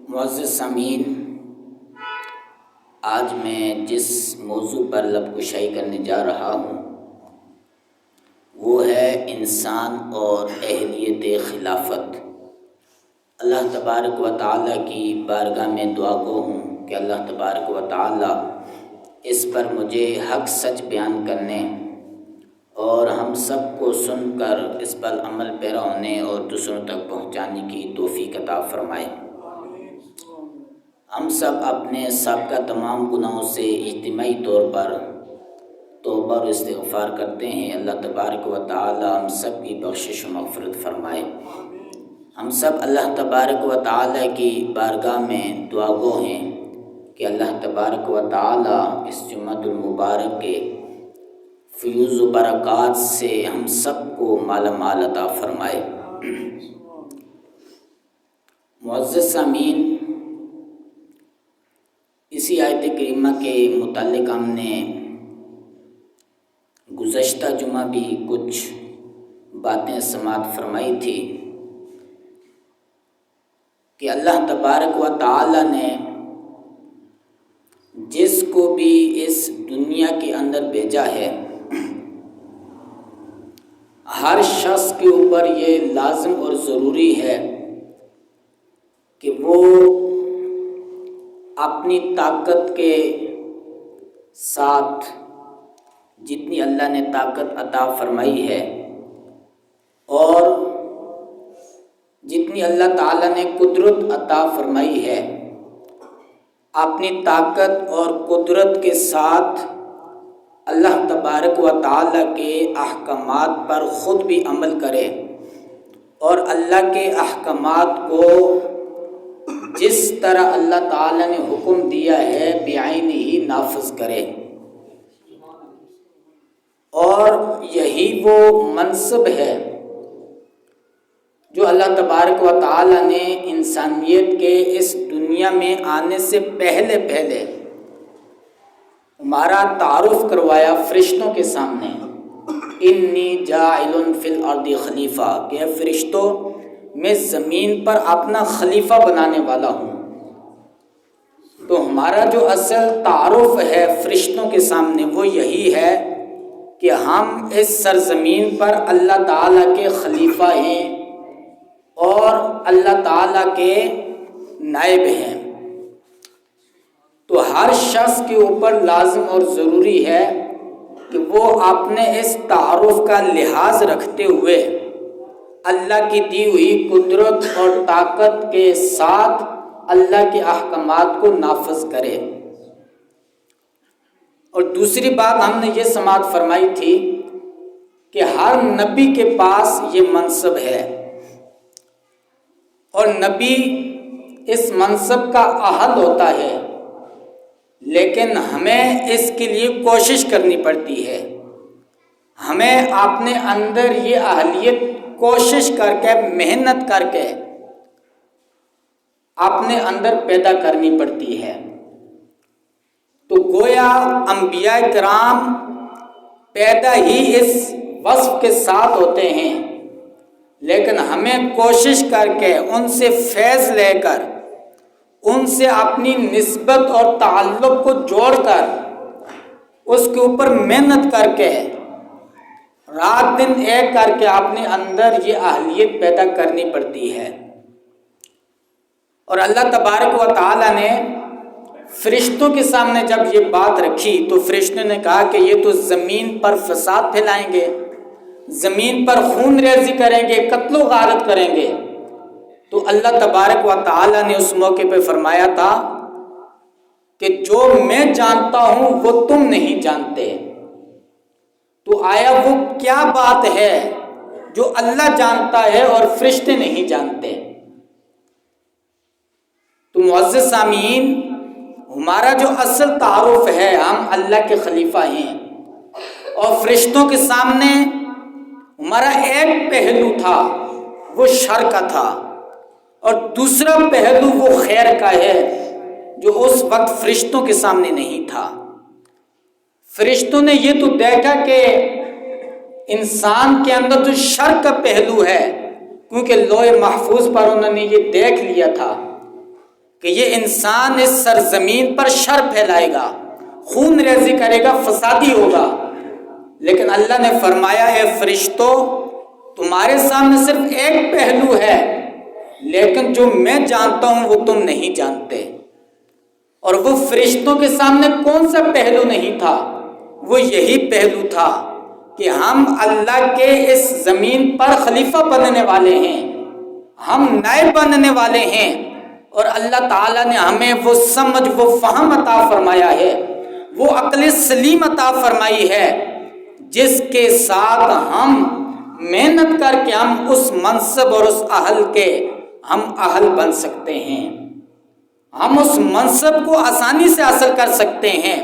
معزز سامعین، آج میں جس موضوع پر لب کشائی کرنے جا رہا ہوں وہ ہے انسان اور اہلیت خلافت۔ اللہ تبارک و تعالیٰ کی بارگاہ میں دعا گو ہوں کہ اللہ تبارک و تعالیٰ اس پر مجھے حق سچ بیان کرنے اور ہم سب کو سن کر اس پر عمل پیرا ہونے اور دوسروں تک پہنچانے کی توفیق عطا فرمائے۔ ہم سب اپنے سابقہ تمام گناہوں سے اجتماعی طور پر توبہ اور استغفار کرتے ہیں۔ اللہ تبارک و تعالی ہم سب کی بخشش و مغفرت فرمائے۔ ہم سب اللہ تبارک و تعالی کی بارگاہ میں دعا گو ہیں کہ اللہ تبارک و تعالی اس جمعۃ المبارک کے فیوز و برکات سے ہم سب کو مالا مال عطا فرمائے۔ معزز سامعین، اسی آیت کریمہ کے متعلق ہم نے گزشتہ جمعہ بھی کچھ باتیں سماعت فرمائی تھی کہ اللہ تبارک و تعالی نے جس کو بھی اس دنیا کے اندر بھیجا ہے، ہر شخص کے اوپر یہ لازم اور ضروری ہے کہ وہ اپنی طاقت کے ساتھ جتنی اللہ نے طاقت عطا فرمائی ہے اور جتنی اللہ تعالیٰ نے قدرت عطا فرمائی ہے، اپنی طاقت اور قدرت کے ساتھ اللہ تبارک و تعالیٰ کے احکامات پر خود بھی عمل کرے اور اللہ کے احکامات کو جس طرح اللہ تعالیٰ نے حکم دیا ہے بعینہ ہی نافذ کرے۔ اور یہی وہ منصب ہے جو اللہ تبارک و تعالیٰ نے انسانیت کے اس دنیا میں آنے سے پہلے ہمارا تعارف کروایا فرشتوں کے سامنے، انی جاعل فی الارض خلیفہ، کہ فرشتوں میں زمین پر اپنا خلیفہ بنانے والا ہوں۔ تو ہمارا جو اصل تعارف ہے فرشتوں کے سامنے وہ یہی ہے کہ ہم اس سرزمین پر اللہ تعالیٰ کے خلیفہ ہیں اور اللہ تعالیٰ کے نائب ہیں۔ تو ہر شخص کے اوپر لازم اور ضروری ہے کہ وہ اپنے اس تعارف کا لحاظ رکھتے ہوئے اللہ کی دی ہوئی قدرت اور طاقت کے ساتھ اللہ کے احکامات کو نافذ کرے۔ اور دوسری بات ہم نے یہ سماعت فرمائی تھی کہ ہر نبی کے پاس یہ منصب ہے اور نبی اس منصب کا اہل ہوتا ہے، لیکن ہمیں اس کے لیے کوشش کرنی پڑتی ہے۔ ہمیں اپنے اندر یہ اہلیت کوشش کر کے، محنت کر کے اپنے اندر پیدا کرنی پڑتی ہے۔ تو گویا انبیاء کرام پیدا ہی اس وصف کے ساتھ ہوتے ہیں، لیکن ہمیں کوشش کر کے ان سے فیض لے کر، ان سے اپنی نسبت اور تعلق کو جوڑ کر، اس کے اوپر محنت کر کے، رات دن ایک کر کے اپنے اندر یہ اہلیت پیدا کرنی پڑتی ہے۔ اور اللہ تبارک و تعالیٰ نے فرشتوں کے سامنے جب یہ بات رکھی تو فرشتوں نے کہا کہ یہ تو زمین پر فساد پھیلائیں گے، زمین پر خون ریزی کریں گے، قتل و غارت کریں گے۔ تو اللہ تبارک و تعالیٰ نے اس موقع پہ فرمایا تھا کہ جو میں جانتا ہوں وہ تم نہیں جانتے۔ تو آیا وہ کیا بات ہے جو اللہ جانتا ہے اور فرشتے نہیں جانتے؟ تو معزز سامعین، ہمارا جو اصل تعارف ہے، ہم اللہ کے خلیفہ ہیں اور فرشتوں کے سامنے ہمارا ایک پہلو تھا وہ شر کا تھا اور دوسرا پہلو وہ خیر کا ہے جو اس وقت فرشتوں کے سامنے نہیں تھا۔ فرشتوں نے یہ تو دیکھا کہ انسان کے اندر جو شر کا پہلو ہے، کیونکہ لوح محفوظ پر انہوں نے یہ دیکھ لیا تھا کہ یہ انسان اس سرزمین پر شر پھیلائے گا، خون ریزی کرے گا، فسادی ہوگا، لیکن اللہ نے فرمایا اے فرشتوں تمہارے سامنے صرف ایک پہلو ہے، لیکن جو میں جانتا ہوں وہ تم نہیں جانتے۔ اور وہ فرشتوں کے سامنے کون سا پہلو نہیں تھا؟ وہ یہی پہلو تھا کہ ہم اللہ کے اس زمین پر خلیفہ بننے والے ہیں، ہم نائب بننے والے ہیں، اور اللہ تعالیٰ نے ہمیں وہ سمجھ، وہ فہم عطا فرمایا ہے، وہ عقل سلیم عطا فرمائی ہے، جس کے ساتھ ہم محنت کر کے ہم اس منصب اور اس اہل کے ہم اہل بن سکتے ہیں، ہم اس منصب کو آسانی سے حاصل کر سکتے ہیں۔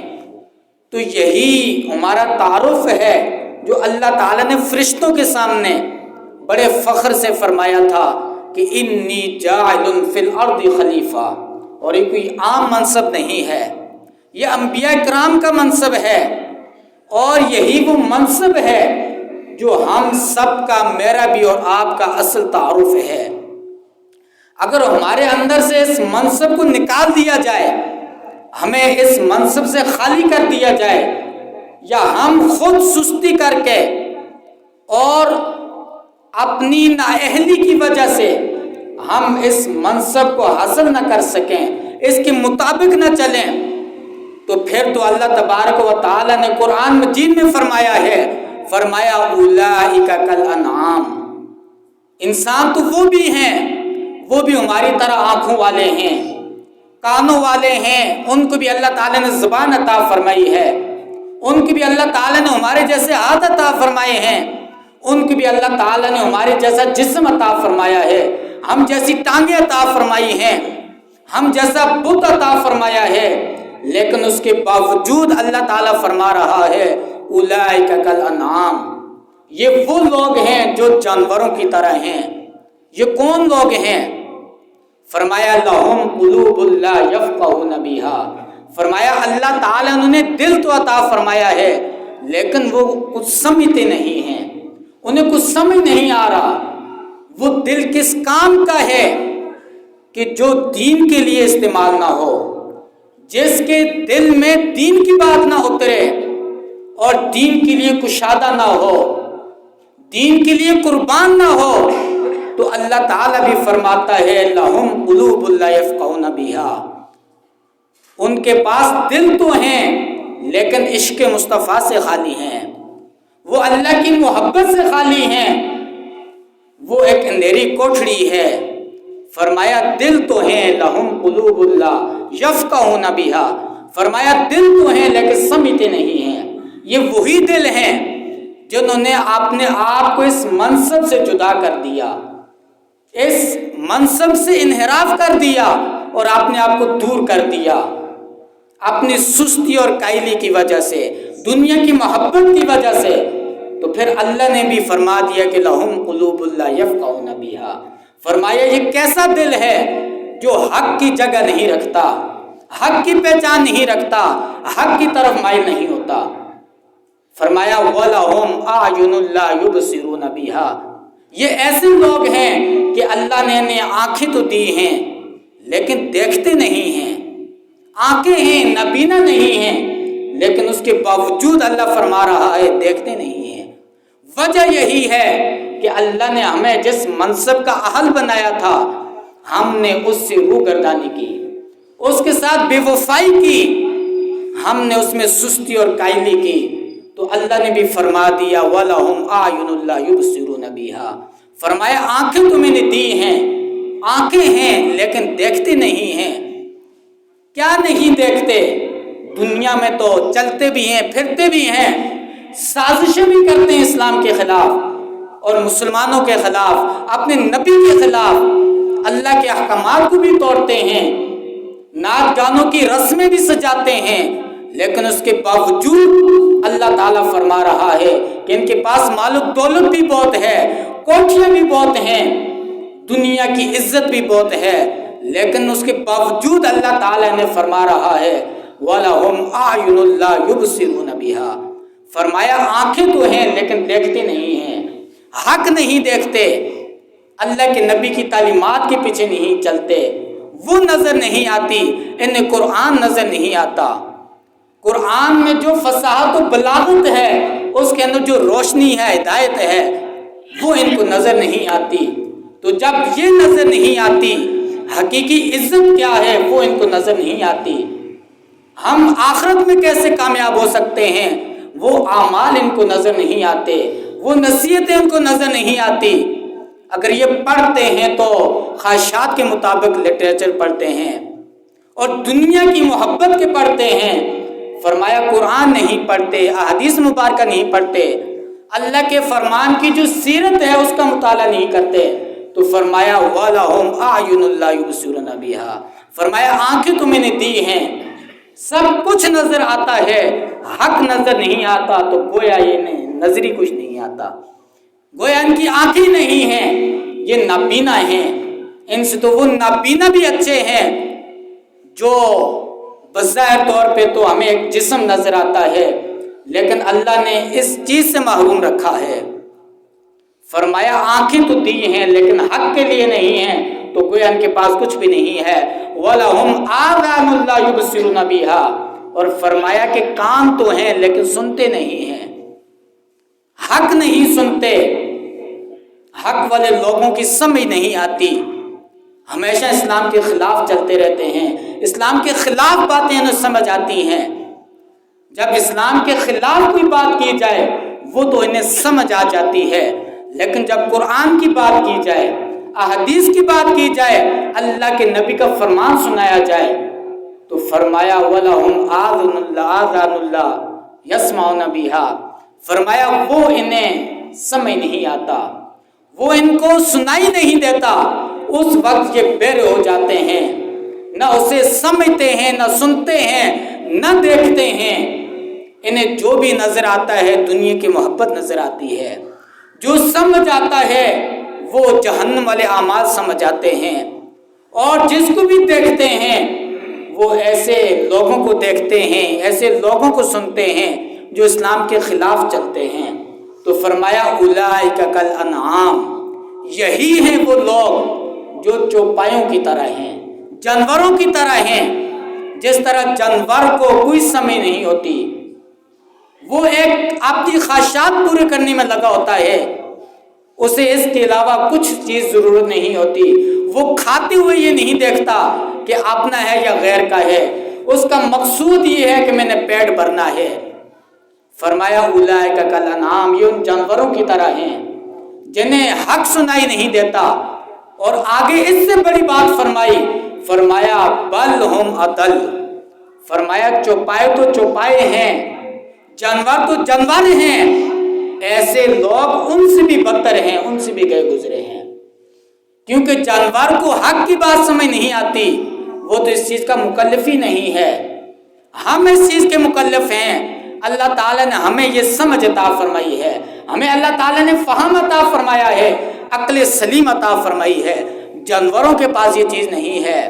تو یہی ہمارا تعارف ہے جو اللہ تعالیٰ نے فرشتوں کے سامنے بڑے فخر سے فرمایا تھا کہ انی جاعل فی الارض خلیفہ، اور یہ کوئی عام منصب نہیں ہے، یہ انبیاء کرام کا منصب ہے، اور یہی وہ منصب ہے جو ہم سب کا، میرا بھی اور آپ کا اصل تعارف ہے۔ اگر ہمارے اندر سے اس منصب کو نکال دیا جائے، ہمیں اس منصب سے خالی کر دیا جائے، یا ہم خود سستی کر کے اور اپنی نااہلی کی وجہ سے ہم اس منصب کو حاصل نہ کر سکیں، اس کے مطابق نہ چلیں، تو پھر تو اللہ تبارک و تعالی نے قرآن مجید میں فرمایا اولئک کالانعام، انسان تو وہ بھی ہیں، وہ بھی ہماری طرح آنکھوں والے ہیں، کانوں والے ہیں، ان کو بھی اللہ تعالیٰ نے زبان عطا فرمائی ہے، ان کو بھی اللہ تعالیٰ نے ہمارے جیسے ہاتھ عطا فرمائے ہیں، ان کو بھی اللہ تعالیٰ نے ہمارے جیسا جسم عطا فرمایا ہے، ہم جیسی ٹانگیں عطا فرمائی ہیں، ہم جیسا بت عطا فرمایا ہے، لیکن اس کے باوجود اللہ تعالیٰ فرما رہا ہے اولئک کالانعام، یہ وہ لوگ ہیں جو جانوروں کی طرح ہیں۔ یہ کون لوگ ہیں؟ فرمایا لہم قلوب لا یفقہون بہا، فرمایا اللہ تعالیٰ نے دل تو عطا فرمایا ہے لیکن وہ کچھ سمجھتے نہیں ہیں، انہیں کچھ سمجھ نہیں آ رہا وہ دل کس کام کا ہے کہ جو دین کے لیے استعمال نہ ہو، جس کے دل میں دین کی بات نہ اترے اور دین کے لیے کشادہ نہ ہو، دین کے لیے قربان نہ ہو، تو اللہ تعالیٰ بھی فرماتا ہے لہم قلوب لا یفقہون بہا، ان کے پاس دل تو ہیں لیکن عشق مصطفیٰ سے خالی ہیں، وہ اللہ کی محبت سے خالی ہیں، وہ ایک اندھیری کوٹھڑی ہے۔ فرمایا دل تو ہیں لہم قلوب لا یفقہون بہا، فرمایا دل تو ہیں لیکن سمجھتے نہیں ہیں۔ یہ وہی دل ہیں جنہوں نے اپنے آپ کو اس منصب سے جدا کر دیا، اس منصب سے انحراف کر دیا اور اپنے آپ کو دور کر دیا اپنی سستی اور کائلی کی وجہ سے، دنیا کی محبت کی وجہ سے۔ تو پھر اللہ نے بھی فرما دیا کہ لہم قلوب لا یفقہون بہا، فرمایا یہ کیسا دل ہے جو حق کی جگہ نہیں رکھتا، حق کی پہچان نہیں رکھتا، حق کی طرف مائل نہیں ہوتا۔ فرمایا وَلَهُمْ أَعْيُنٌ لَا يُبْصِرُونَ بِهَا، یہ ایسے لوگ ہیں کہ اللہ نے انہیں آنکھیں تو دی ہیں لیکن دیکھتے نہیں ہیں، آنکھیں ہیں نابینا نہیں ہیں، لیکن اس کے باوجود اللہ فرما رہا ہے دیکھتے نہیں ہیں۔ وجہ یہی ہے کہ اللہ نے ہمیں جس منصب کا اہل بنایا تھا، ہم نے اس سے روگردانی کی، اس کے ساتھ بے وفائی کی، ہم نے اس میں سستی اور کائلی کی، تو اللہ نے بھی فرما دیا وَلَهُمْ أَعْيُنٌ لَا يُبْصِرُونَ بِهَا، فرمایا آنکھیں تو میں نے دی ہیں، آنکھیں ہیں لیکن دیکھتے نہیں ہیں۔ کیا نہیں دیکھتے؟ دنیا میں تو چلتے بھی ہیں، پھرتے بھی ہیں، سازشیں بھی کرتے ہیں اسلام کے خلاف اور مسلمانوں کے خلاف، اپنے نبی کے خلاف، اللہ کے احکامات کو بھی توڑتے ہیں، نعت گانوں کی رسمیں بھی سجاتے ہیں، لیکن اس کے باوجود اللہ تعالیٰ فرما رہا ہے کہ ان کے پاس مال و دولت بھی بہت ہے، کوٹھیاں بھی بہت ہیں، دنیا کی عزت بھی بہت ہے، لیکن اس کے باوجود اللہ تعالیٰ نے فرما رہا ہے وَلَهُمْ أَعْيُنٌ لَا يُبْصِرُونَ بِهَا، فرمایا آنکھیں تو ہیں لیکن دیکھتے نہیں ہیں، حق نہیں دیکھتے، اللہ کے نبی کی تعلیمات کے پیچھے نہیں چلتے، وہ نظر نہیں آتی، انہیں قرآن نظر نہیں آتا۔ قرآن میں جو فصاحت و بلاغت ہے، اس کے اندر جو روشنی ہے، ہدایت ہے، وہ ان کو نظر نہیں آتی۔ تو جب یہ نظر نہیں آتی، حقیقی عزت کیا ہے وہ ان کو نظر نہیں آتی۔ ہم آخرت میں کیسے کامیاب ہو سکتے ہیں، وہ اعمال ان کو نظر نہیں آتے، وہ نصیحتیں ان کو نظر نہیں آتی۔ اگر یہ پڑھتے ہیں تو خواہشات کے مطابق لٹریچر پڑھتے ہیں اور دنیا کی محبت کے پڑھتے ہیں۔ فرمایا قرآن نہیں پڑھتے، احادیث مبارکہ نہیں پڑھتے، اللہ کے فرمان کی جو سیرت ہے اس کا مطالعہ نہیں کرتے۔ تو فرمایا وَلَهُمْ أَعْيُنٌ لَا يُبْصِرُونَ بِهَا، فرمایا آنکھیں تو میں نے دی ہیں، سب کچھ نظر آتا ہے، حق نظر نہیں آتا، تو گویا یہ نظری کچھ نہیں آتا، گویا ان کی آنکھیں نہیں ہیں، یہ نابینا ہیں۔ ان سے تو وہ نابینا بھی اچھے ہیں جو بظاہر طور پہ تو ہمیں ایک جسم نظر آتا ہے، لیکن اللہ نے اس چیز سے محروم رکھا ہے۔ فرمایا آنکھیں تو دی ہیں لیکن حق کے لیے نہیں ہیں، تو گویا ان کے پاس کچھ بھی نہیں ہے۔ وَلَهُمْ آذَانٌ لَا يُبْصِرُونَ بِهَا، اور فرمایا کہ کان تو ہیں لیکن سنتے نہیں ہیں، حق نہیں سنتے، حق والے لوگوں کی سمجھ نہیں آتی، ہمیشہ اسلام کے خلاف چلتے رہتے ہیں، اسلام کے خلاف باتیں انہیں سمجھ آتی ہیں۔ جب اسلام کے خلاف کوئی بات کی جائے وہ تو انہیں سمجھ آ جاتی ہے، لیکن جب قرآن کی بات کی جائے، احادیث کی بات کی جائے، اللہ کے نبی کا فرمان سنایا جائے، تو فرمایا وَلَهُمْ آذَانٌ لَا يَسْمَعُونَ بِهَا، فرمایا وہ انہیں سمجھ نہیں آتا، وہ ان کو سنائی نہیں دیتا، اس وقت یہ بہرے ہو جاتے ہیں، نہ اسے سمجھتے ہیں، نہ سنتے ہیں، نہ دیکھتے ہیں۔ انہیں جو بھی نظر آتا ہے دنیا کی محبت نظر آتی ہے، جو سمجھ آتا ہے وہ جہنم والے اعمال سمجھ آتے ہیں، اور جس کو بھی دیکھتے ہیں وہ ایسے لوگوں کو دیکھتے ہیں، ایسے لوگوں کو سنتے ہیں جو اسلام کے خلاف چلتے ہیں۔ تو فرمایا اولئک کالانعام، یہی ہیں وہ لوگ جو چوپایوں کی طرح ہیں، جانوروں کی طرح ہیں۔ جس طرح جانور کو کوئی سمجھ نہیں ہوتی، وہ ایک اپنی خواہشات پورے کرنے میں لگا ہوتا ہے، اسے اس کے علاوہ کچھ چیز ضرورت نہیں ہوتی، وہ کھاتے ہوئے یہ نہیں دیکھتا کہ اپنا ہے یا غیر کا ہے، اس کا مقصود یہ ہے کہ میں نے پیٹ بھرنا ہے۔ فرمایا اولئک کالانعام، یہ ان جانوروں کی طرح ہیں جنہیں حق سنائی نہیں دیتا، اور آگے اس سے بڑی بات فرمائی، فرمایا بل ہم اضل، فرمایا چوپائے تو چوپائے ہیں، جانور تو جانور ہیں، ایسے لوگ ان سے بھی بدتر ہیں، ان سے بھی گئے گزرے ہیں، کیونکہ جانور کو حق کی بات سمجھ نہیں آتی، وہ تو اس چیز کا مکلف ہی نہیں ہے، ہم اس چیز کے مکلف ہیں۔ اللہ تعالیٰ نے ہمیں یہ سمجھ عطا فرمائی ہے، ہمیں اللہ تعالیٰ نے فہم عطا فرمایا ہے، عقل سلیم عطا فرمائی ہے، جانوروں کے پاس یہ چیز نہیں ہے۔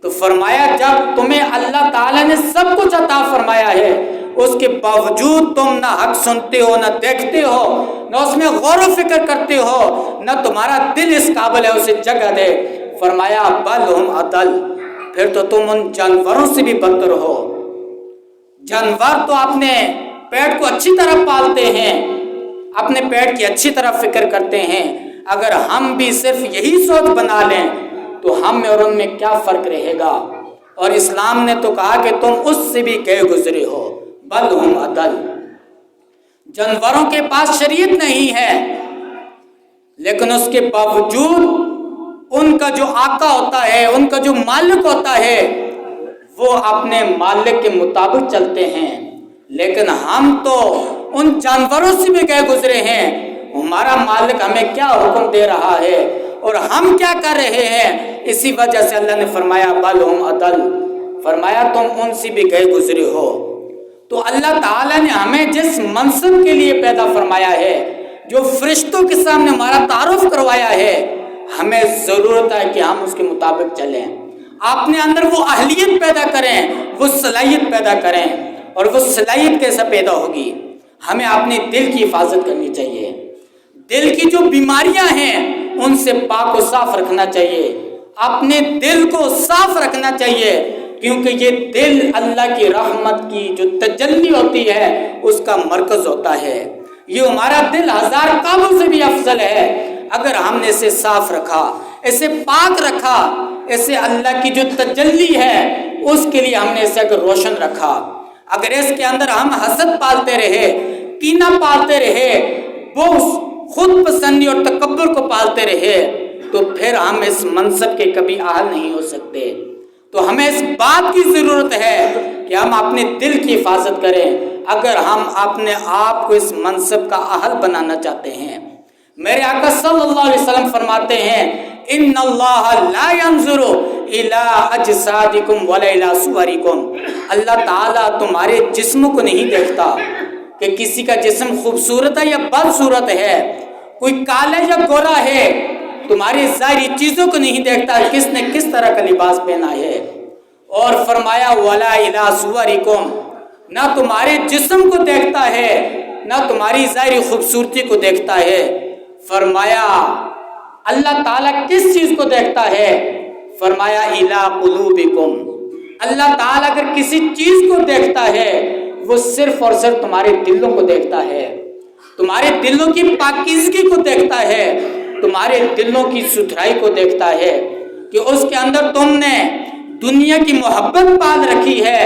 تو فرمایا جب تمہیں اللہ تعالیٰ نے سب کچھ عطا فرمایا ہے، اس کے باوجود تم نہ حق سنتے ہو، نہ دیکھتے ہو، نہ اس میں غور و فکر کرتے ہو، نہ تمہارا دل اس قابل ہے اسے جگہ دے، فرمایا بل ہم اضل، پھر تو تم ان جانوروں سے بھی بدتر ہو۔ جانور تو اپنے پیٹ کو اچھی طرح پالتے ہیں، اپنے پیٹ کی اچھی طرح فکر کرتے ہیں، اگر ہم بھی صرف یہی سوچ بنا لیں تو ہم میں اور ان میں کیا فرق رہے گا؟ اور اسلام نے تو کہا کہ تم اس سے بھی گئے گزرے ہو، بل ہم اضل۔ جانوروں کے پاس شریعت نہیں ہے، لیکن اس کے باوجود ان کا جو آقا ہوتا ہے، ان کا جو مالک ہوتا ہے، وہ اپنے مالک کے مطابق چلتے ہیں، لیکن ہم تو ان جانوروں سے بھی گئے گزرے ہیں، ہمارا مالک ہمیں کیا حکم دے رہا ہے اور ہم کیا کر رہے ہیں۔ اسی وجہ سے اللہ نے فرمایا بل ہم اضل، فرمایا تم ان سے بھی گئے گزرے ہو۔ تو اللہ تعالیٰ نے ہمیں جس منصب کے لیے پیدا فرمایا ہے، جو فرشتوں کے سامنے ہمارا تعارف کروایا ہے، ہمیں ضرورت ہے کہ ہم اس کے مطابق چلیں، اپنے اندر وہ اہلیت پیدا کریں، وہ صلاحیت پیدا کریں، اور وہ صلاحیت کیسا پیدا ہوگی؟ ہمیں اپنے دل کی حفاظت کرنی چاہیے، دل کی جو بیماریاں ہیں ان سے پاک و صاف رکھنا چاہیے، اپنے دل کو صاف رکھنا چاہیے، کیونکہ یہ دل اللہ کی رحمت کی جو تجلی ہوتی ہے اس کا مرکز ہوتا ہے۔ یہ ہمارا دل 1000 کعبوں سے بھی افضل ہے اگر ہم نے اسے صاف رکھا، اسے پاک رکھا، اسے اللہ کی جو تجلی ہے اس کے لیے ہم نے اسے اگر روشن رکھا۔ اگر اس کے اندر ہم حسد پالتے رہے، کینہ پالتے رہے، بغض، خود پسندی اور تکبر کو پالتے رہے، تو پھر ہم اس منصب کے کبھی اہل نہیں ہو سکتے۔ تو ہمیں اس بات کی ضرورت ہے کہ ہم اپنے دل کی حفاظت کریں اگر ہم اپنے آپ کو اس منصب کا اہل بنانا چاہتے ہیں۔ میرے آقا صلی اللہ علیہ وسلم فرماتے ہیں ان اللہ لا ينظر الى اجسادکم ولا الى صورکم، اللہ تعالیٰ تمہارے جسموں کو نہیں دیکھتا کہ کسی کا جسم خوبصورت ہے یا بدصورت ہے، کوئی کالا یا گورا ہے، تمہاری ظاہری چیزوں کو نہیں دیکھتا کس نے کس طرح کا لباس پہنا ہے۔ اور فرمایا ولا الى صورکم، نہ تمہارے جسم کو دیکھتا ہے نہ تمہاری ظاہری خوبصورتی کو دیکھتا ہے۔ فرمایا اللہ تعالیٰ کس چیز کو دیکھتا ہے؟ فرمایا الی قلوبکم، اللہ تعالیٰ اگر کسی چیز کو دیکھتا ہے وہ صرف اور صرف تمہارے دلوں کو دیکھتا ہے، تمہارے دلوں کی پاکیزگی کو دیکھتا ہے، تمہارے دلوں کی ستھرائی کو دیکھتا ہے کہ اس کے اندر تم نے دنیا کی محبت پال رکھی ہے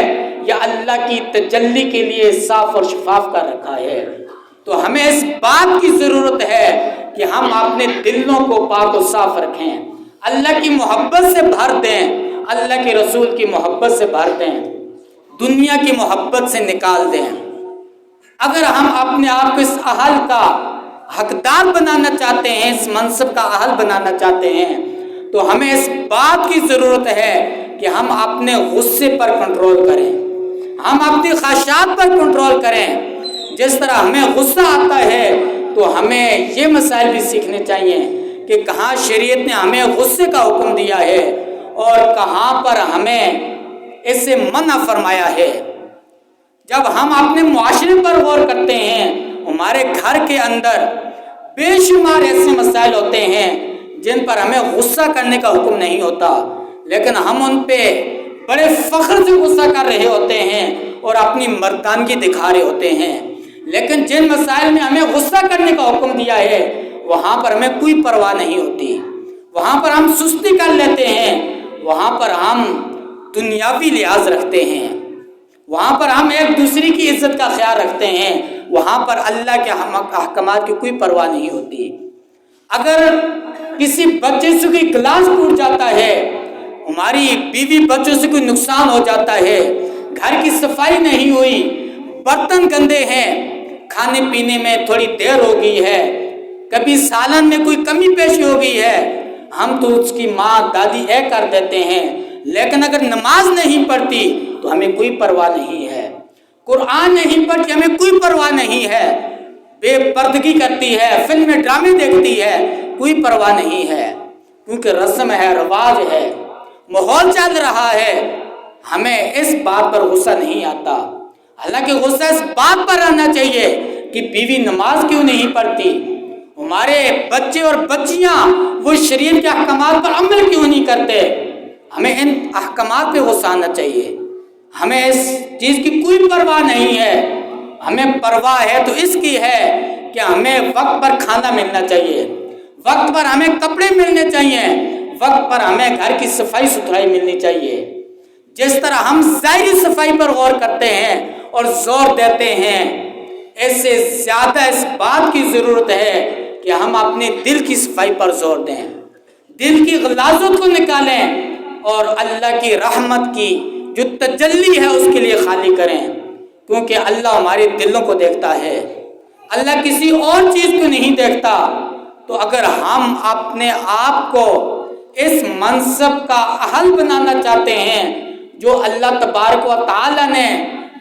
یا اللہ کی تجلی کے لیے صاف اور شفاف کر رکھا ہے۔ تو ہمیں اس بات کی ضرورت ہے کہ ہم اپنے دلوں کو پاک و صاف رکھیں، اللہ کی محبت سے بھر دیں، اللہ کے رسول کی محبت سے بھر دیں، دنیا کی محبت سے نکال دیں۔ اگر ہم اپنے آپ کو اس اہل کا حقدار بنانا چاہتے ہیں، اس منصب کا اہل بنانا چاہتے ہیں، تو ہمیں اس بات کی ضرورت ہے کہ ہم اپنے غصے پر کنٹرول کریں، ہم اپنی خواہشات پر کنٹرول کریں۔ جس طرح ہمیں غصہ آتا ہے تو ہمیں یہ مسائل بھی سیکھنے چاہیے کہ کہاں شریعت نے ہمیں غصے کا حکم دیا ہے اور کہاں پر ہمیں اس سے منع فرمایا ہے۔ جب ہم اپنے معاشرے پر غور کرتے ہیں، ہمارے گھر کے اندر بے شمار ایسے مسائل ہوتے ہیں جن پر ہمیں غصہ کرنے کا حکم نہیں ہوتا، لیکن ہم ان پہ بڑے فخر سے غصہ کر رہے ہوتے ہیں اور اپنی مردانگی دکھا رہے ہوتے ہیں۔ لیکن جن مسائل میں ہمیں غصہ کرنے کا حکم دیا ہے وہاں پر ہمیں کوئی پرواہ نہیں ہوتی، وہاں پر ہم سستی کر لیتے ہیں، وہاں پر ہم دنیاوی لحاظ رکھتے ہیں، وہاں پر ہم ایک دوسرے کی عزت کا خیال رکھتے ہیں، وہاں پر اللہ کے احکامات کی کوئی پرواہ نہیں ہوتی۔ اگر کسی بچے سے کوئی گلاس ٹوٹ جاتا ہے، ہماری بیوی بچوں سے کوئی نقصان ہو جاتا ہے، گھر کی صفائی نہیں ہوئی، برتن گندے ہیں، کھانے پینے میں تھوڑی دیر ہو گئی ہے، کبھی سالن میں کوئی کمی پیشی ہو گئی ہے، ہم تو اس کی ماں دادی کر دیتے ہیں، لیکن اگر نماز نہیں پڑھتی تو ہمیں کوئی پرواہ نہیں ہے، قرآن نہیں پڑھتی ہمیں کوئی پرواہ نہیں ہے، بے پردگی کرتی ہے، فلمیں ڈرامے دیکھتی ہے، کوئی پرواہ نہیں ہے، کیونکہ رسم ہے، رواج ہے، ماحول چل رہا ہے، ہمیں اس بات پر غصہ نہیں آتا۔ حالانکہ غصہ اس بات پر آنا چاہیے کہ بیوی نماز کیوں نہیں پڑھتی، ہمارے بچے اور بچیاں وہ شریعت کے احکامات پر عمل کیوں نہیں کرتے، ہمیں ان احکامات پہ غصہ آنا چاہیے۔ ہمیں اس چیز کی کوئی پرواہ نہیں ہے، ہمیں پرواہ ہے تو اس کی ہے کہ ہمیں وقت پر کھانا ملنا چاہیے، وقت پر ہمیں کپڑے ملنے چاہیے، وقت پر ہمیں گھر کی صفائی ستھرائی ملنی چاہیے۔ جس طرح ہم ظاہری صفائی پر غور کرتے ہیں اور زور دیتے ہیں، اس سے زیادہ اس بات کی ضرورت ہے کہ ہم اپنے دل کی صفائی پر زور دیں، دل کی غلاظت کو نکالیں اور اللہ کی رحمت کی جو تجلی ہے اس کے لیے خالی کریں، کیونکہ اللہ ہمارے دلوں کو دیکھتا ہے، اللہ کسی اور چیز کو نہیں دیکھتا۔ تو اگر ہم اپنے آپ کو اس منصب کا اہل بنانا چاہتے ہیں جو اللہ تبارک و تعالی نے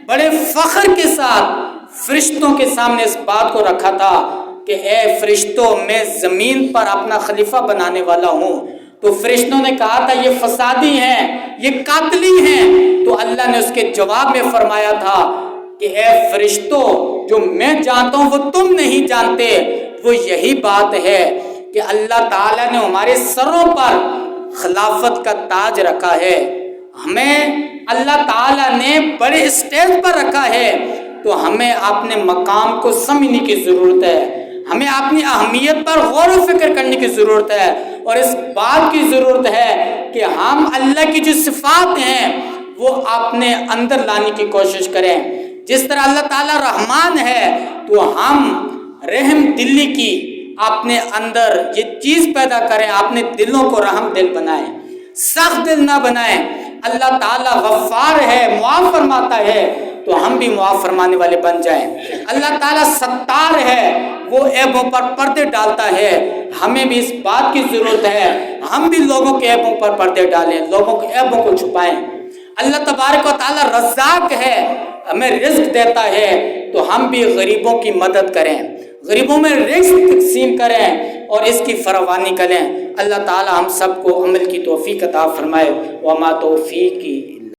بڑے فخر کے ساتھ فرشتوں کے سامنے اس بات کو رکھا تھا کہ اے فرشتوں میں زمین پر اپنا خلیفہ بنانے والا ہوں، تو فرشتوں نے کہا تھا یہ فسادی ہیں، یہ قاتلی ہیں، تو اللہ نے اس کے جواب میں فرمایا تھا کہ اے فرشتوں جو میں جانتا ہوں وہ تم نہیں جانتے، وہ یہی بات ہے کہ اللہ تعالیٰ نے ہمارے سروں پر خلافت کا تاج رکھا ہے، ہمیں اللہ تعالیٰ نے بڑے اسٹیج پر رکھا ہے، تو ہمیں اپنے مقام کو سمجھنے کی ضرورت ہے، ہمیں اپنی اہمیت پر غور و فکر کرنے کی ضرورت ہے، اور اس بات کی ضرورت ہے کہ ہم اللہ کی جو صفات ہیں وہ اپنے اندر لانے کی کوشش کریں۔ جس طرح اللہ تعالیٰ رحمان ہے تو ہم رحم دلی کی اپنے اندر یہ چیز پیدا کریں، اپنے دلوں کو رحم دل بنائیں، سخت دل نہ بنائیں۔ اللہ تعالیٰ غفار ہے، معاف فرماتا ہے، تو ہم بھی معاف فرمانے والے بن جائیں۔ اللہ تعالیٰ ستار ہے، وہ عیبوں پر پردے ڈالتا ہے، ہمیں بھی اس بات کی ضرورت ہے ہم بھی لوگوں کے عیبوں پر پردے ڈالیں، لوگوں کے عیبوں کو چھپائیں۔ اللہ تبارک و تعالیٰ رزاق ہے، ہمیں رزق دیتا ہے، تو ہم بھی غریبوں کی مدد کریں، غریبوں میں رزق تقسیم کریں اور اس کی فراوانی کریں۔ اللہ تعالیٰ ہم سب کو عمل کی توفیق عطا فرمائے۔ وما توفیقی